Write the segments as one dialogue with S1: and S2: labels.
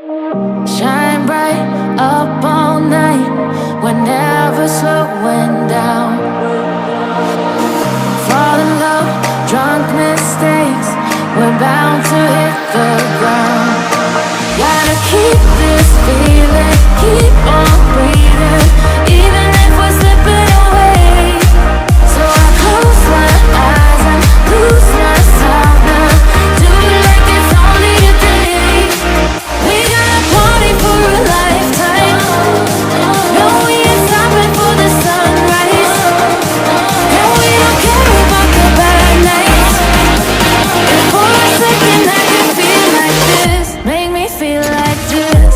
S1: Shine bright up all night, we're never slowing down. Fall in love, drunk mistakes, we're bound to hit the ground. Gotta keep this feeling, keep on breathing, even if we're slipping away. So I close my eyes and lose myself now. Do it like it's only a day. We got a party for a lifetime. No, we ain't stopping for the sunrise. And we don't care about the bad nights. If for a second I can feel like this, make me feel like this.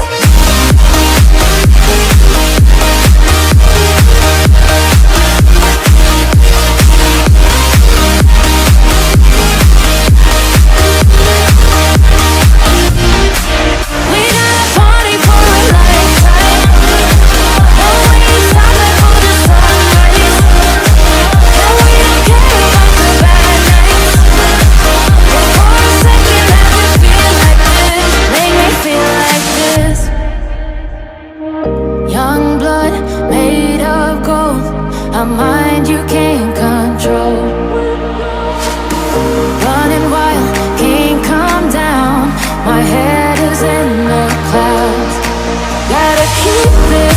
S1: We got a party for a lifetime. No, we ain't stopping for the sunrise. And we don't care about the bad nights. If for a second I can feel like this, make me feel like this. Young blood made of gold, a mind you can't control. Running wild, can't come down. My head is in the clouds. Gotta keep it